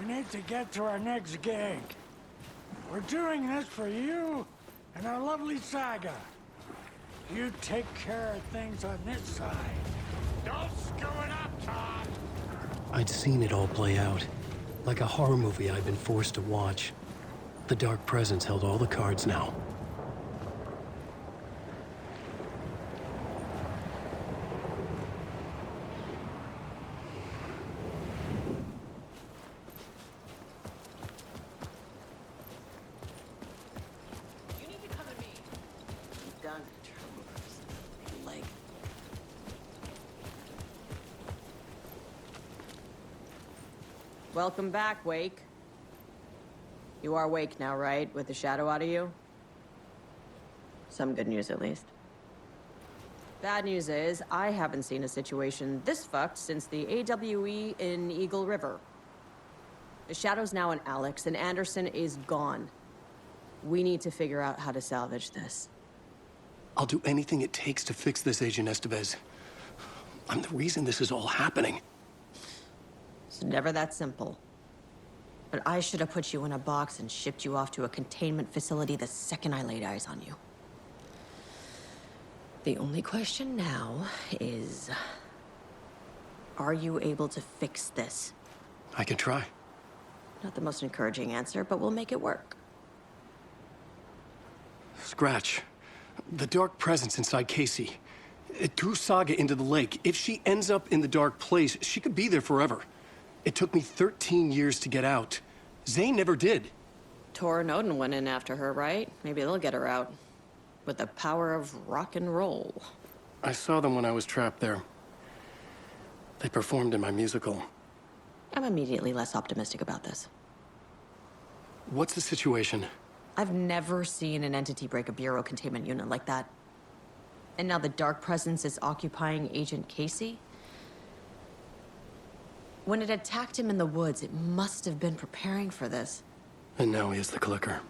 need to get to our next gig. We're doing this for you and our lovely saga. You take care of things on this side. Don't screw it up, Todd! I'd seen it all play out. Like a horror movie I'd been forced to watch. The Dark Presence held all the cards now. You need to come to me. Done. Leg. Welcome back, Wake. You are Wake now, right? With the shadow out of you? Some good news, at least. Bad news is, I haven't seen a situation this fucked since the AWE in Eagle River. The shadow's now in Alex, and Anderson is gone. We need to figure out how to salvage this. I'll do anything it takes to fix this, Agent Estevez. I'm the reason this is all happening. It's never that simple. But I should have put you in a box and shipped you off to a containment facility the second I laid eyes on you. The only question now is... are you able to fix this? I can try. Not the most encouraging answer, but we'll make it work. Scratch. The Dark Presence inside Casey. It threw Saga into the lake. If she ends up in the Dark Place, she could be there forever. It took me 13 years to get out. Zane never did. Tor and Odin went in after her, right? Maybe they'll get her out. With the power of rock and roll. I saw them when I was trapped there. They performed in my musical. I'm immediately less optimistic about this. What's the situation? I've never seen an entity break a bureau containment unit like that. And now the Dark Presence is occupying Agent Casey? When it attacked him in the woods, it must have been preparing for this. And now he has the clicker.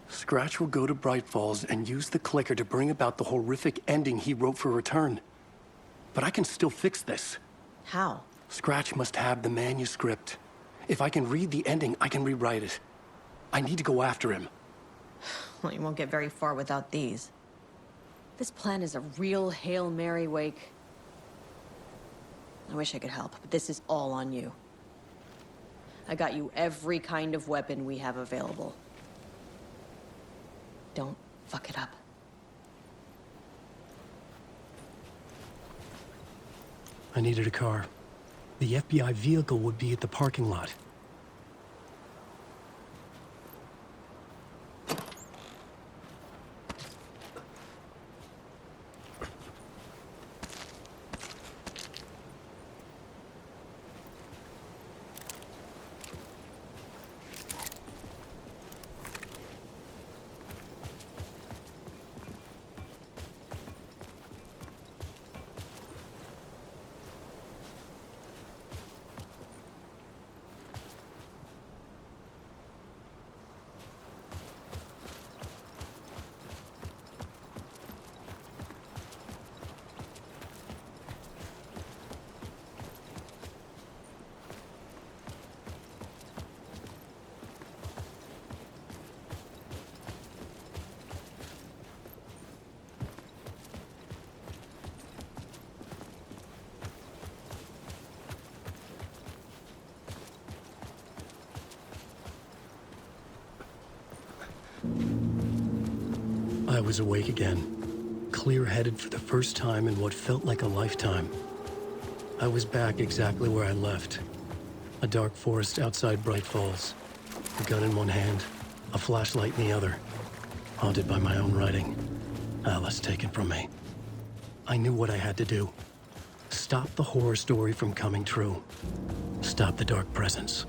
Scratch will go to Bright Falls and use the clicker to bring about the horrific ending he wrote for Return. But I can still fix this. How? Scratch must have the manuscript. If I can read the ending, I can rewrite it. I need to go after him. Well, you won't get very far without these. This plan is a real Hail Mary, Wake. I wish I could help, but this is all on you. I got you every kind of weapon we have available. Don't fuck it up. I needed a car. The FBI vehicle would be at the parking lot. I was awake again, clear-headed for the first time in what felt like a lifetime. I was back exactly where I left. A dark forest outside Bright Falls. A gun in one hand, a flashlight in the other. Haunted by my own writing. Alice taken from me. I knew what I had to do. Stop the horror story from coming true. Stop the Dark Presence.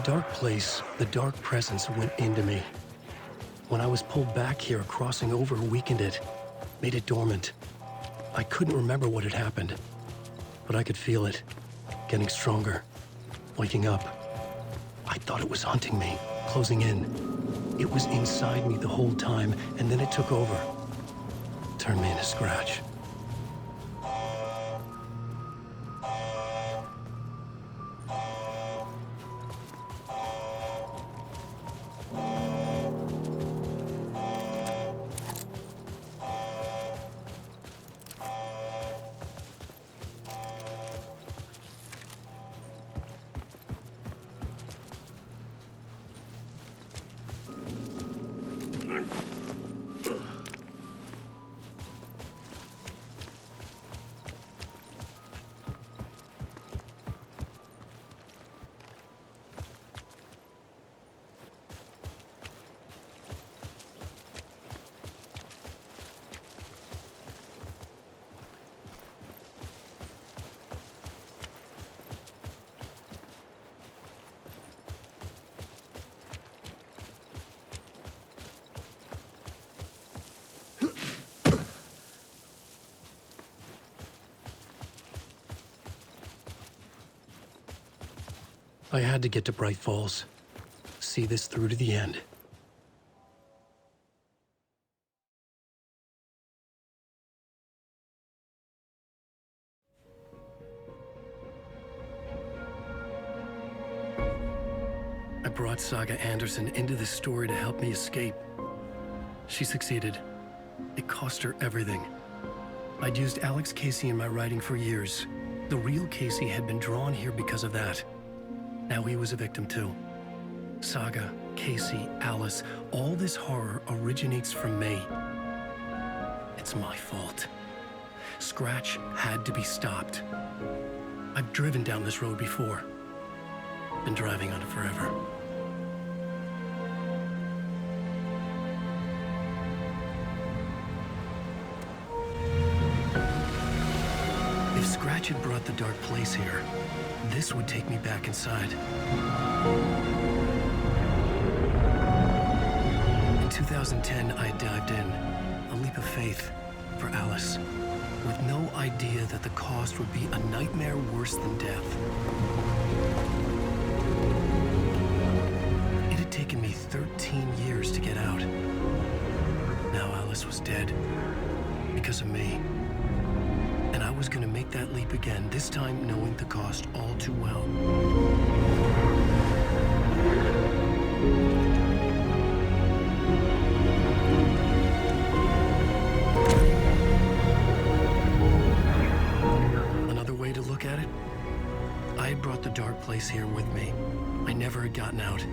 dark place, the dark presence went into me. When I was pulled back here, crossing over weakened it, made it dormant. I couldn't remember what had happened, but I could feel it, getting stronger, waking up. I thought it was hunting me, closing in. It was inside me the whole time, and then it took over. Turned me into Scratch. I had to get to Bright Falls. See this through to the end. I brought Saga Anderson into this story to help me escape. She succeeded. It cost her everything. I'd used Alex Casey in my writing for years. The real Casey had been drawn here because of that. Now he was a victim too. Saga, Casey, Alice, all this horror originates from me. It's my fault. Scratch had to be stopped. I've driven down this road before. Been driving on it forever. If Scratch had brought the dark place here, this would take me back inside. In 2010, I dived in, a leap of faith for Alice, with no idea that the cost would be a nightmare worse than death. It had taken me 13 years to get out. Now Alice was dead, because of me. And I was gonna make that leap again, this time knowing the cost all too well. Another way to look at it, I had brought the dark place here with me. I never had gotten out.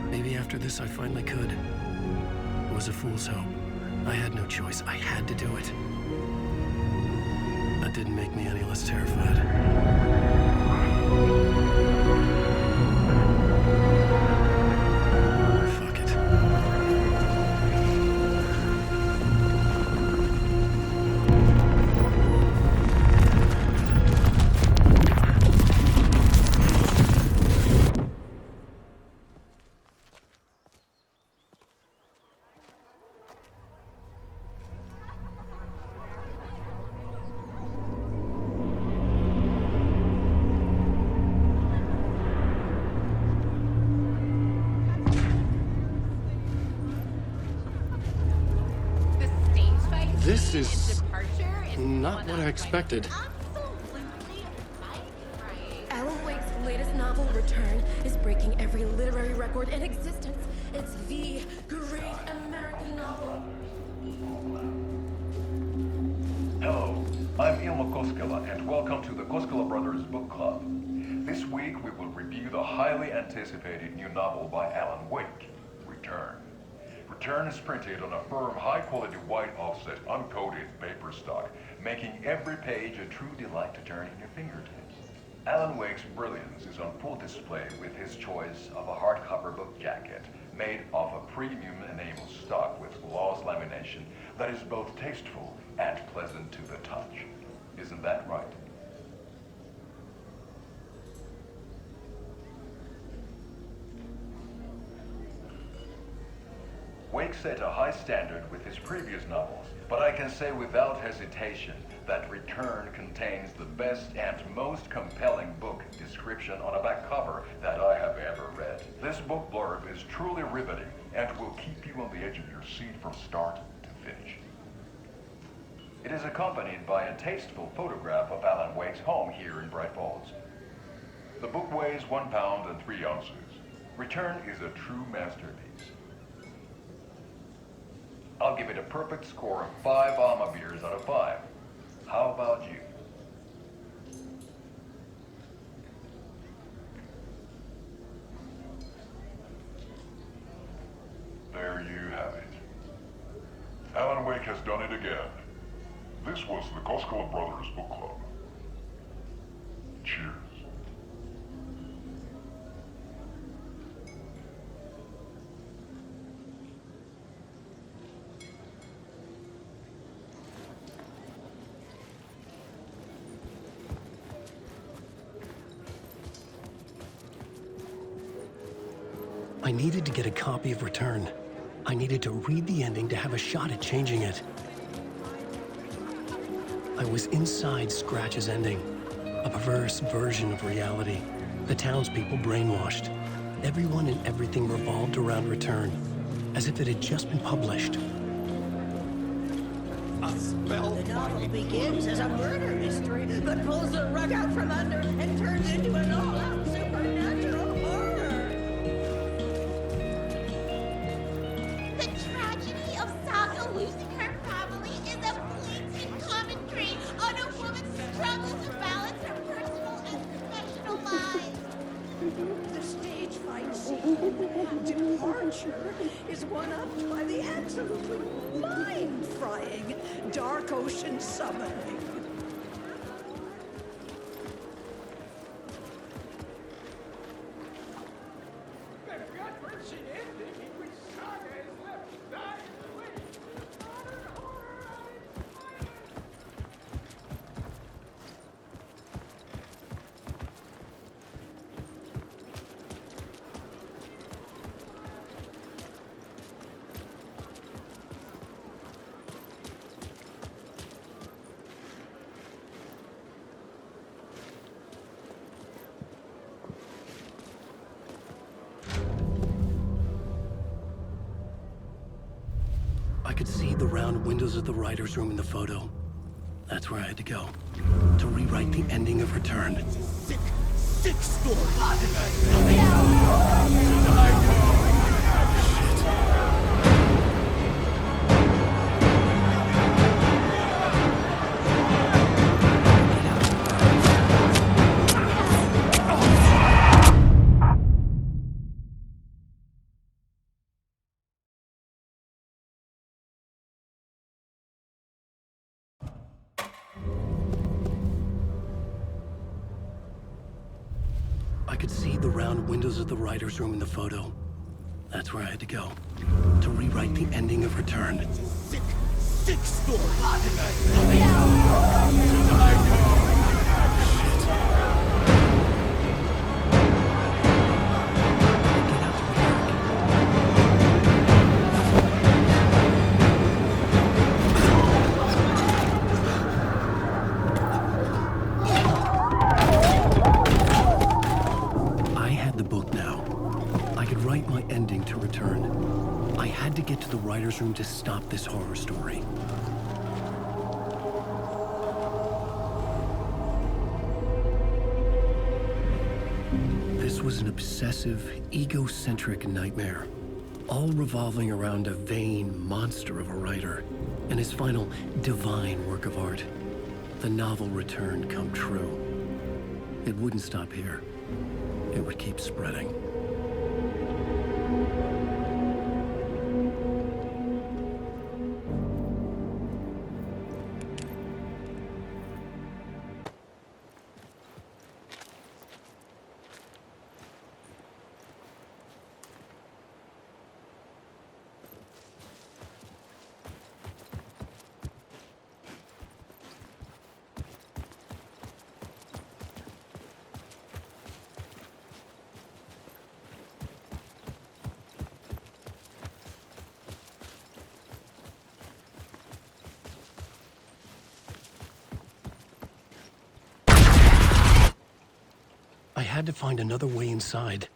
Maybe after this I finally could. It was a fool's hope. I had no choice. I had to do it. That didn't make me any less terrified. Fuck it. This is not what I expected. Alan Wake's latest novel, Return, is breaking every literary record in existence. It's the great American novel. Hello, I'm Ilmo Koskela, and welcome to the Koskela Brothers Book Club. This week we will review the highly anticipated new novel by Alan Wake, Return. Return is printed on a firm, high-quality white offset, uncoated paper stock, making every page a true delight to turn in your fingertips. Alan Wake's brilliance is on full display with his choice of a hardcover book jacket made of a premium enamel stock with gloss lamination that is both tasteful and pleasant to the touch. Isn't that right? Wake set a high standard with his previous novels, but I can say without hesitation that Return contains the best and most compelling book description on a back cover that I have ever read. This book blurb is truly riveting and will keep you on the edge of your seat from start to finish. It is accompanied by a tasteful photograph of Alan Wake's home here in Bright Falls. The book weighs 1 pound and 3 ounces. Return is a true masterpiece. I'll give it a perfect score of 5 Alma beers out of 5. How about you? There you have it. Alan Wake has done it again. This was the Koskela Brothers Book Club. Cheers. I needed to get a copy of Return. I needed to read the ending to have a shot at changing it. I was inside Scratch's ending, a perverse version of reality. The townspeople brainwashed. Everyone and everything revolved around Return, as if it had just been published. The novel begins as a murder mystery, but pulls the rug out from under and turns into an all-out supernatural horror. The tragedy of Saga losing her family is a blatant commentary on a woman's struggle to balance her personal and professional lives. The stage fight scene, Departure, is one-upped by the absolutely mind-frying Dark Ocean summoning. I could see the round windows of the writer's room in the photo. That's where I had to go, to rewrite the ending of Return. Sick story. I could see the round windows of the writer's room in the photo. That's where I had to go, to rewrite the ending of Return. Sick story. I had the book now. I could write my ending to Return. I had to get to the writer's room to stop this horror story. This was an obsessive, egocentric nightmare, all revolving around a vain monster of a writer and his final divine work of art, the novel Return come true. It wouldn't stop here. It would keep spreading. had to find another way inside.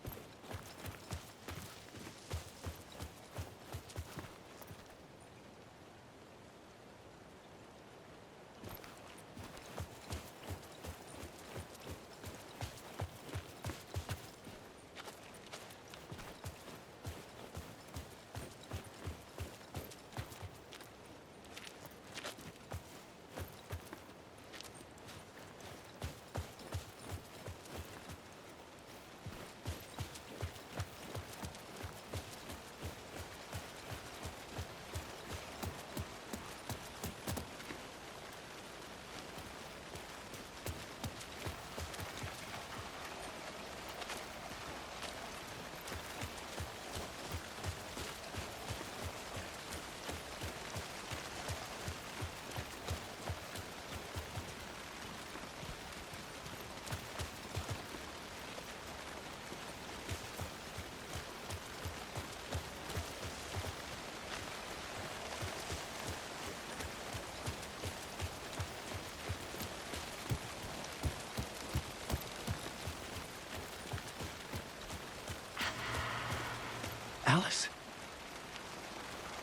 Alice?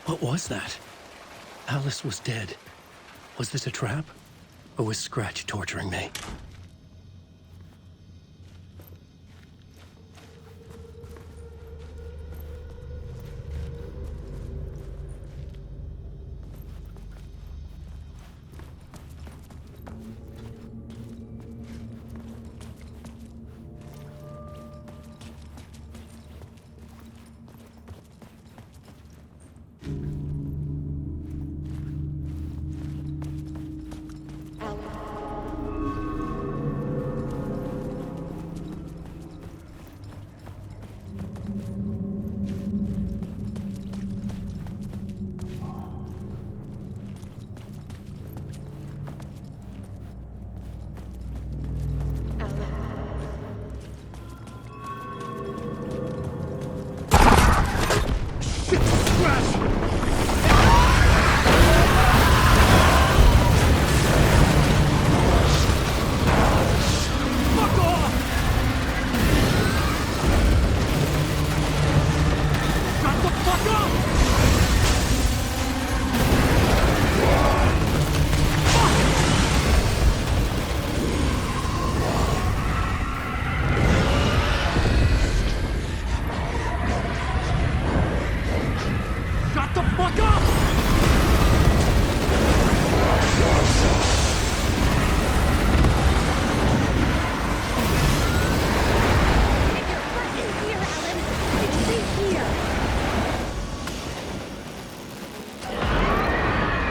What was that? Alice was dead. Was this a trap? Or was Scratch torturing me?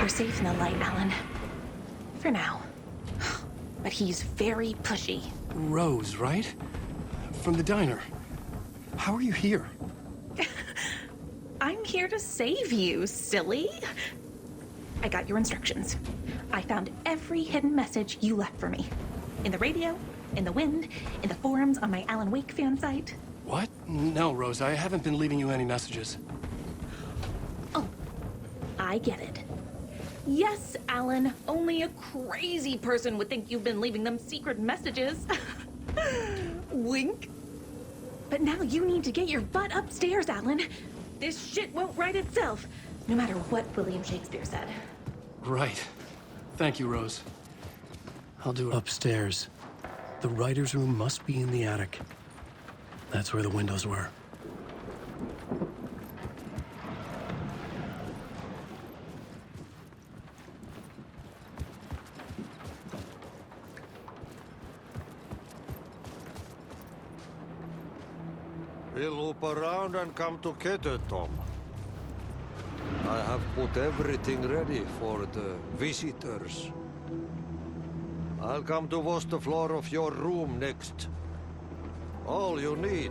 Safe in the light, Alan. For now. But he's very pushy. Rose, right? From the diner. How are you here? I'm here to save you, silly. I got your instructions. I found every hidden message you left for me. In the radio, in the wind, in the forums on my Alan Wake fan site. What? No, Rose, I haven't been leaving you any messages. Oh, I get it. Yes, Alan, only a crazy person would think you've been leaving them secret messages. Wink. But now you need to get your butt upstairs, Alan. This shit won't right itself, no matter what William Shakespeare said. Right. Thank you, Rose. I'll do it. Upstairs. The writer's room must be in the attic. That's where the windows were. We'll loop around and come together, Tom. I have put everything ready for the visitors. I'll come to wash the floor of your room next. All you need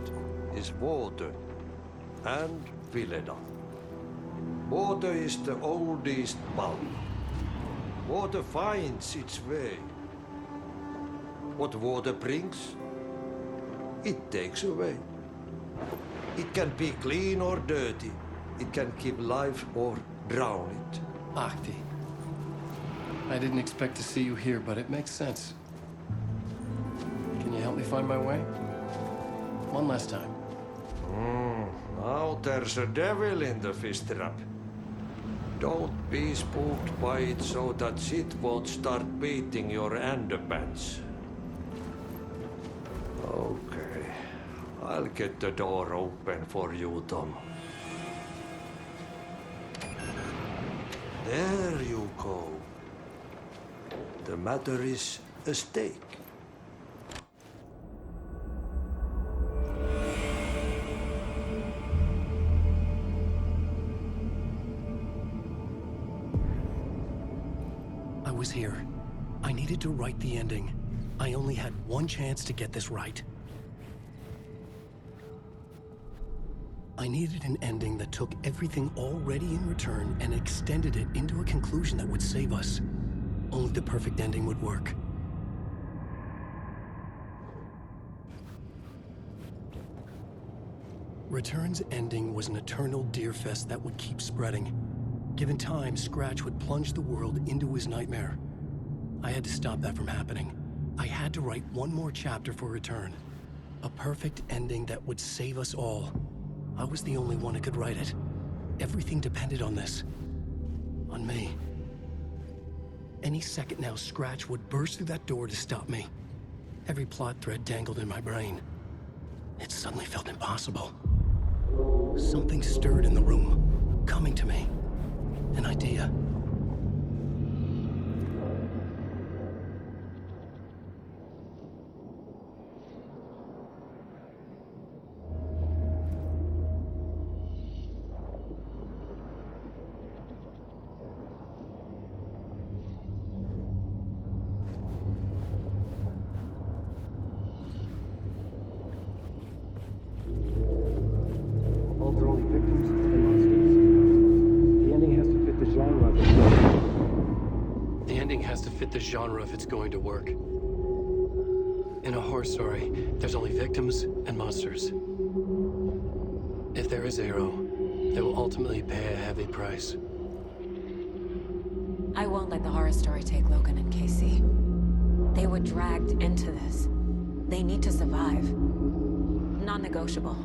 is water and Vileda. Water is the oldest bulb. Water finds its way. What water brings, it takes away. It can be clean or dirty. It can keep life or drown it. Ahti. I didn't expect to see you here, but it makes sense. Can you help me find my way? One last time. Now there's a devil in the fish trap. Don't be spooked by it so that shit won't start beating your underpants. Okay. I'll get the door open for you, Tom. There you go. The matter is a steak. I was here. I needed to write the ending. I only had one chance to get this right. I needed an ending that took everything already in return and extended it into a conclusion that would save us. Only the perfect ending would work. Return's ending was an eternal Deerfest that would keep spreading. Given time, Scratch would plunge the world into his nightmare. I had to stop that from happening. I had to write one more chapter for Return. A perfect ending that would save us all. I was the only one who could write it. Everything depended on this. On me. Any second now, Scratch would burst through that door to stop me. Every plot thread dangled in my brain. It suddenly felt impossible. Something stirred in the room, coming to me. An idea. All are only victims and monsters. The ending has to fit the genre of it. The ending has to fit the genre if it's going to work. In a horror story, there's only victims and monsters. If there is a hero, they will ultimately pay a heavy price. I won't let the horror story take Logan and Casey. They were dragged into this. They need to survive. Non-negotiable.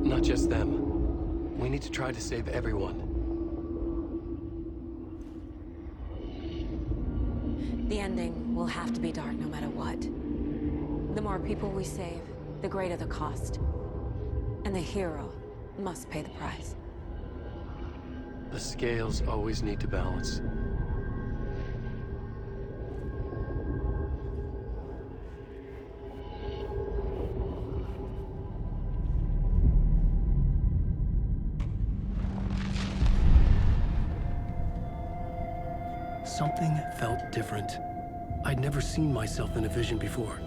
Not just them. We need to try to save everyone. The ending will have to be dark no matter what. The more people we save, the greater the cost. And the hero must pay the price. The scales always need to balance. Something felt different. I'd never seen myself in a vision before,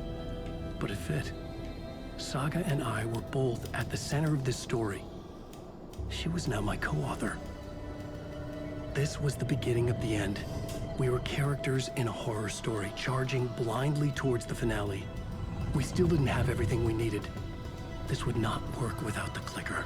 but it fit. Saga and I were both at the center of this story. She was now my co-author. This was the beginning of the end. We were characters in a horror story, charging blindly towards the finale. We still didn't have everything we needed. This would not work without the clicker.